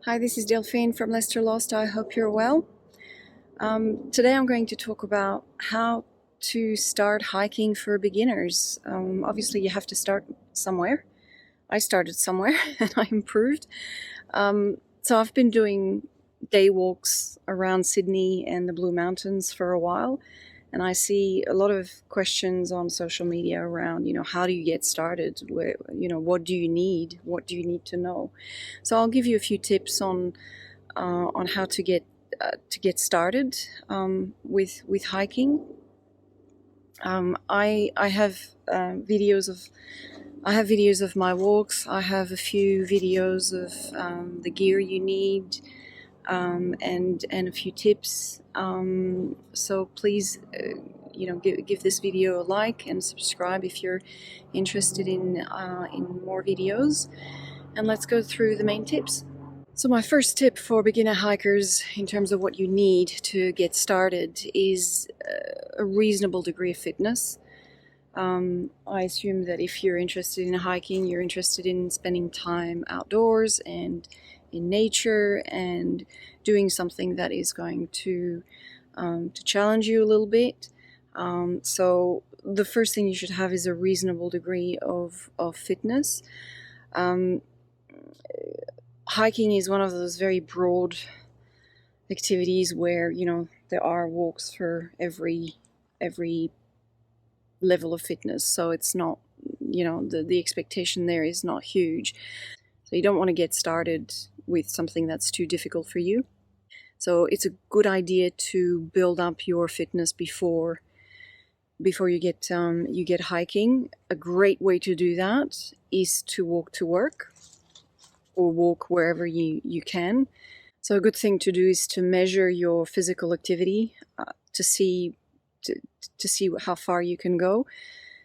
Hi, this is Delphine from Leicester Lost. I hope you're well. Today I'm going to talk about how to start hiking for beginners. Obviously, you have to start somewhere. I started somewhere and I improved. So I've been doing day walks around Sydney and the Blue Mountains for a while. And I see a lot of questions on social media around, how do you get started? What do you need? What do you need to know? So I'll give you a few tips on how to get started with hiking. I have videos of my walks. I have a few videos of the gear you need, and a few tips. So please, give this video a like and subscribe if you're interested in more videos. And let's go through the main tips. So my first tip for beginner hikers in terms of what you need to get started is a reasonable degree of fitness. I assume that if you're interested in hiking, you're interested in spending time outdoors and in nature and doing something that is going to challenge you a little bit. So the first thing you should have is a reasonable degree of fitness. Hiking is one of those very broad activities where there are walks for every level of fitness, so it's not, the expectation there is not huge. So you don't want to get started with something that's too difficult for you. So it's a good idea to build up your fitness before you get hiking. A great way to do that is to walk to work or walk wherever you can. So a good thing to do is to measure your physical activity to see how far you can go.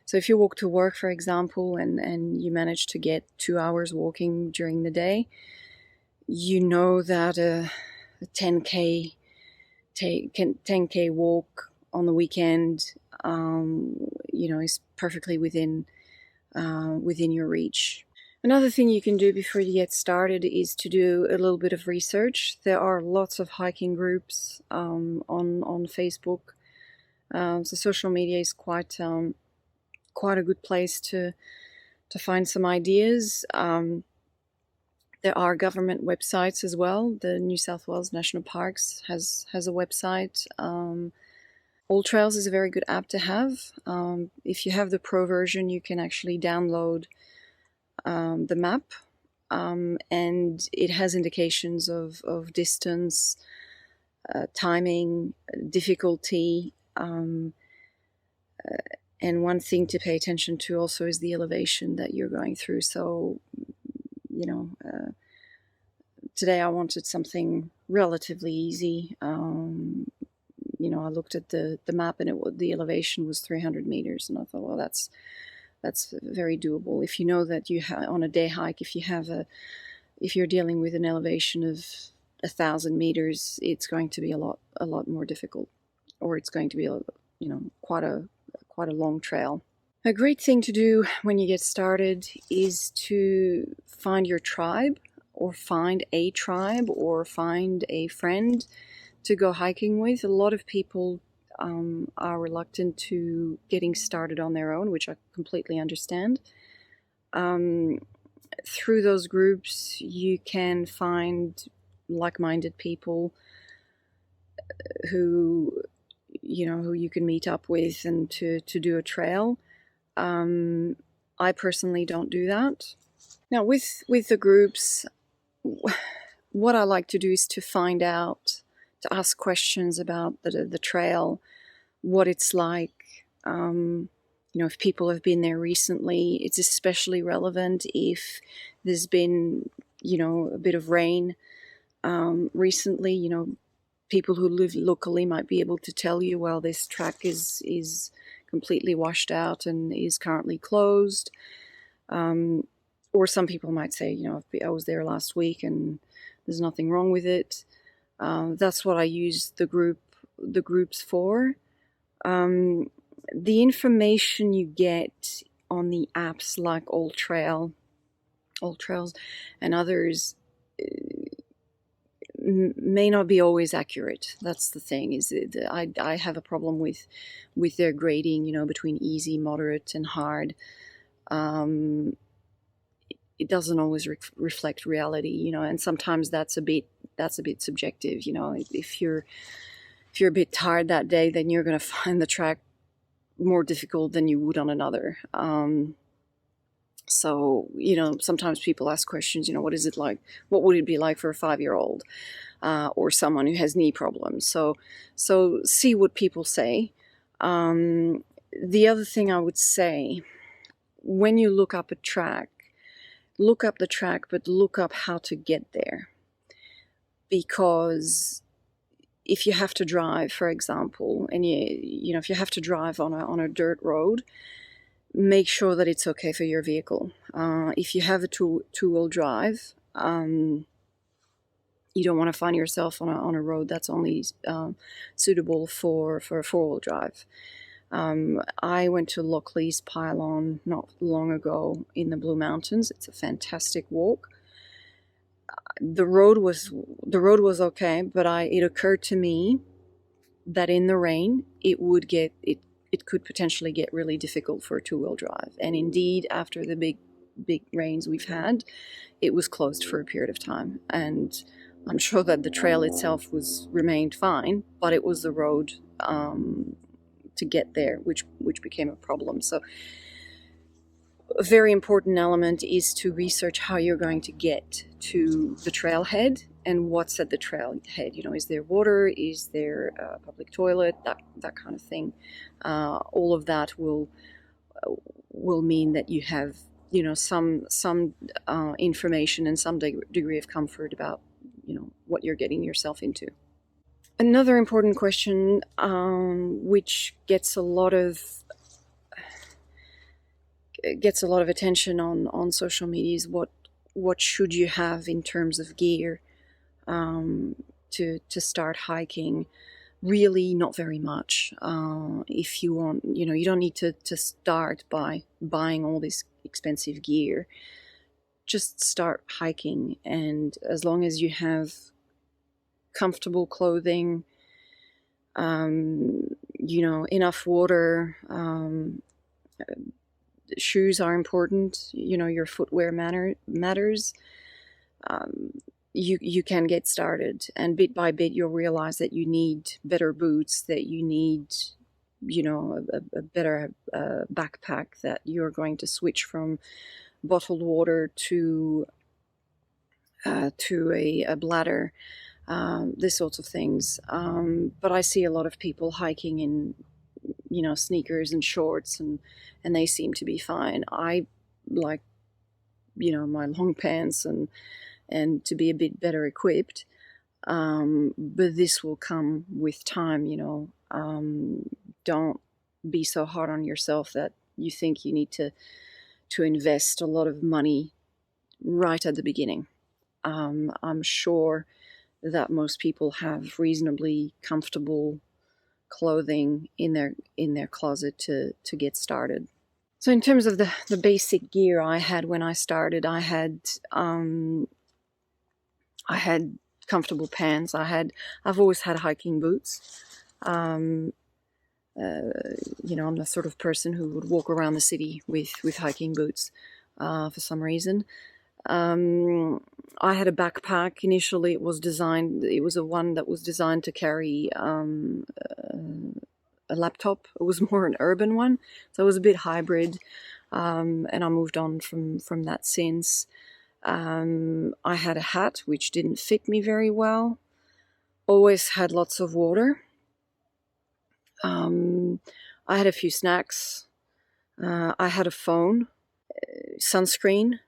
So if you walk to work, for example, and you manage to get 2 hours walking during the day, you know that a 10K walk on the weekend, is perfectly within your reach. Another thing you can do before you get started is to do a little bit of research. There are lots of hiking groups on Facebook. So social media is quite a good place to find some ideas. There are government websites as well. The New South Wales National Parks has a website. AllTrails is a very good app to have. If you have the pro version, you can actually download the map, and it has indications of distance, timing, difficulty, and one thing to pay attention to also is the elevation that you're going through. So, today I wanted something relatively easy. I looked at the map, and the elevation was 300 meters, and I thought, well, that's very doable. If you know that on a day hike, if you're dealing with an elevation of 1,000 meters, it's going to be a lot more difficult, or it's going to be quite a long trail. A great thing to do when you get started is to find your tribe, or find a tribe, or find a friend to go hiking with. A lot of people are reluctant to getting started on their own, which I completely understand. Through those groups, you can find like-minded people who you can meet up with and to do a trail. I personally don't do that. Now, with the groups, what I like to do is to ask questions about the trail, what it's like. If people have been there recently, it's especially relevant if there's been, a bit of rain recently. People who live locally might be able to tell you, well, this track is completely washed out and is currently closed. Or some people might say, I was there last week and there's nothing wrong with it. That's what I use the groups for. The information you get on the apps like AllTrails and others, may not be always accurate. That's the thing. Is I have a problem with their grading. Between easy, moderate, and hard. It doesn't always reflect reality. And sometimes that's a bit subjective. If you're a bit tired that day, then you're going to find the track more difficult than you would on another. So, sometimes people ask questions, what is it like? What would it be like for a 5-year-old or someone who has knee problems? So see what people say. The other thing I would say, when you look up a track, look up the track, but look up how to get there. Because if you have to drive, for example, and if you have to drive on a dirt road, make sure that it's okay for your vehicle. If you have a two-wheel drive, you don't want to find yourself on a road that's only suitable for a four-wheel drive. I went to Lochleys Pylon not long ago in the Blue Mountains. It's a fantastic walk. The road was okay, but it occurred to me that in the rain it could potentially get really difficult for a two-wheel drive. And indeed, after the big rains we've had, it was closed for a period of time. And I'm sure that the trail itself remained fine, but it was the road to get there which became a problem. So a very important element is to research how you're going to get to the trailhead and what's at the trailhead. Is there water? Is there a public toilet? That kind of thing. All of that will mean that you have some information and some degree of comfort about what you're getting yourself into. Another important question, which gets a lot of attention on social media, is what should you have in terms of gear to start hiking. Really, not very much. If you want, you don't need to start by buying all this expensive gear. Just start hiking, and as long as you have comfortable clothing, enough water, shoes are important. Your footwear matters. You can get started, and bit by bit you'll realize that you need better boots, that you need a better backpack, that you're going to switch from bottled water to a bladder, this sorts of things. But I see a lot of people hiking in sneakers and shorts, and they seem to be fine. I like my long pants and to be a bit better equipped, but this will come with time. Don't be so hard on yourself that you think you need to invest a lot of money right at the beginning. I'm sure that most people have reasonably comfortable clothing in their closet to get started. So in terms of the basic gear I had when I started, I had comfortable pants. I've always had hiking boots. I'm the sort of person who would walk around the city with hiking boots for some reason. I had a backpack. Initially, it was a one that was designed to carry a laptop. It was more an urban one, so it was a bit hybrid, and I moved on from that since. I had a hat which didn't fit me very well. Always had lots of water. I had a few snacks. I had a phone. Sunscreen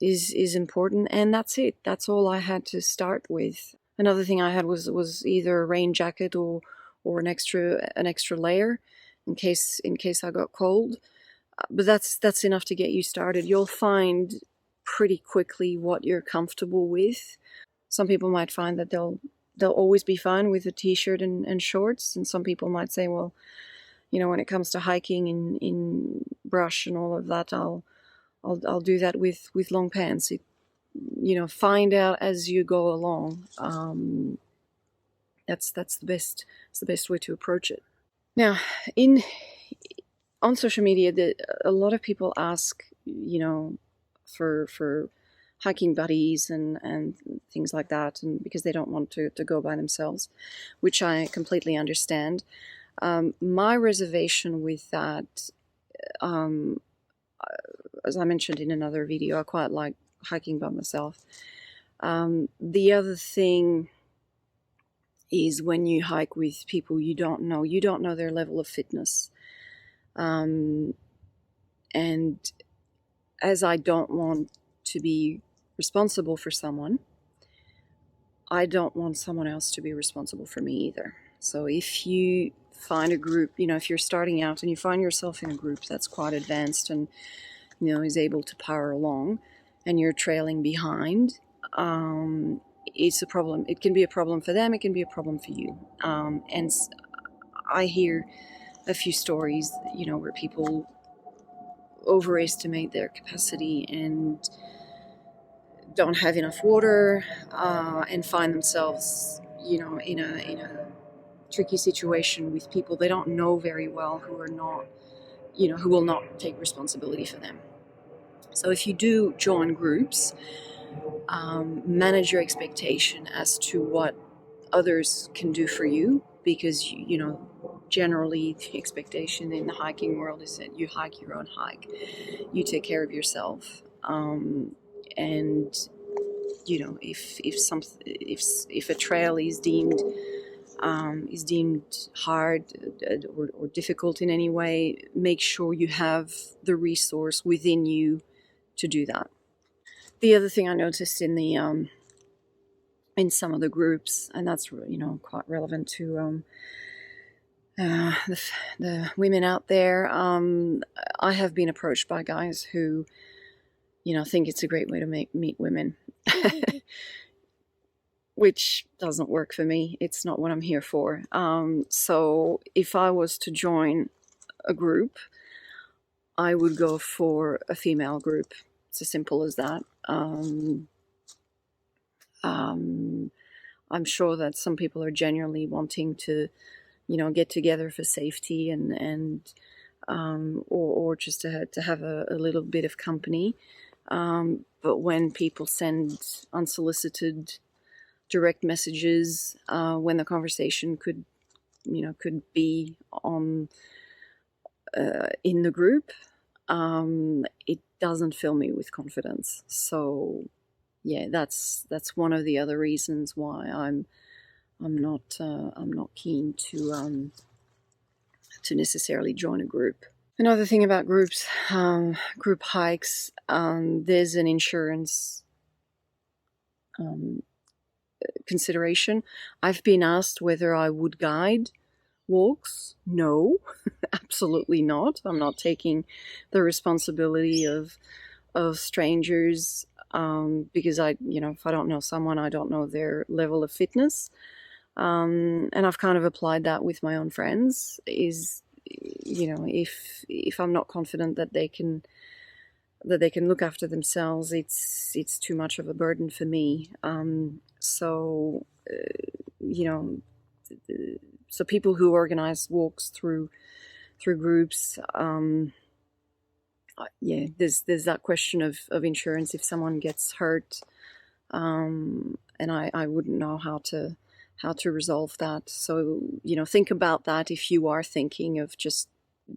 is important, and that's it. That's all I had to start with. Another thing I had was either a rain jacket or an extra layer in case I got cold. But that's enough to get you started. You'll find pretty quickly what you're comfortable with. Some people might find that they'll always be fine with a t-shirt and shorts, and some people might say, well, when it comes to hiking in brush and all of that, I'll do that with long pants. find out as you go along. That's the best way to approach it. Now, on social media, a lot of people ask, for hiking buddies and things like that, and because they don't want to go by themselves, which I completely understand. My reservation with that, as I mentioned in another video, I quite like hiking by myself. The other thing is when you hike with people you don't know their level of fitness. And as I don't want to be responsible for someone, I don't want someone else to be responsible for me either. So if you find a group, if you're starting out and you find yourself in a group that's quite advanced and, is able to power along, and you're trailing behind, it's a problem. It can be a problem for them. It can be a problem for you. And I hear a few stories, where people overestimate their capacity and don't have enough water, and find themselves, in a tricky situation with people they don't know very well, who are not, who will not take responsibility for them. So if you do join groups, manage your expectation as to what others can do for you, because generally the expectation in the hiking world is that you hike your own hike, you take care of yourself, and if a trail is deemed hard, or difficult in any way, make sure you have the resource within you to do that. The other thing I noticed in some of the groups, and that's quite relevant to the women out there, I have been approached by guys who think it's a great way to meet women, which doesn't work for me. It's not what I'm here for. So if I was to join a group, I would go for a female group. It's as simple as that. I'm sure that some people are genuinely wanting to, get together for safety and or just to have a little bit of company. But when people send unsolicited direct messages, when the conversation could be on in the group, it doesn't fill me with confidence. So yeah, that's one of the other reasons why I'm not keen to necessarily join a group. Another thing about groups, group hikes, there's an insurance consideration. I've been asked whether I would guide walks. No, absolutely not. I'm not taking the responsibility of strangers, because if I don't know someone, I don't know their level of fitness. And I've kind of applied that with my own friends. Is if I'm not confident that they can look after themselves, it's too much of a burden for me. So people who organize walks through groups, there's that question of insurance if someone gets hurt, and I wouldn't know how to resolve that. So think about that if you are thinking of just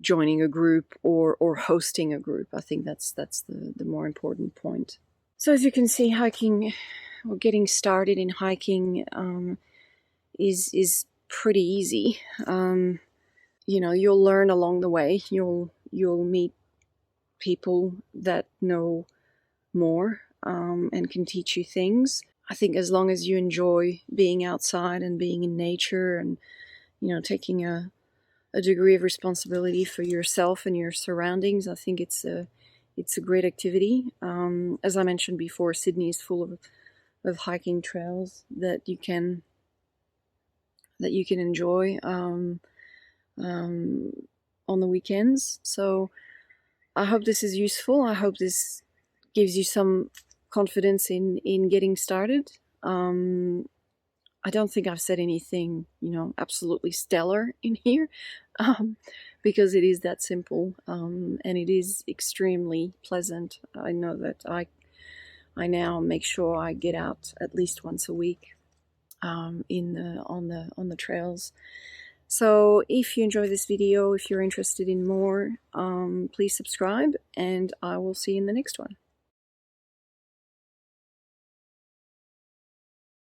joining a group or hosting a group. I think that's the more important point. So as you can see, hiking or getting started in hiking is pretty easy. You'll learn along the way. You'll meet people that know more, and can teach you things. I think as long as you enjoy being outside and being in nature and taking a degree of responsibility for yourself and your surroundings, I think it's a great activity. As I mentioned before, Sydney is full of hiking trails that you can enjoy on the weekends. So I hope this is useful. I hope this gives you some confidence in getting started. I don't think I've said anything, you know, absolutely stellar in here, because it is that simple, and it is extremely pleasant. I know that I now make sure I get out at least once a week, on the trails. So if you enjoy this video, if you're interested in more, please subscribe, and I will see you in the next one.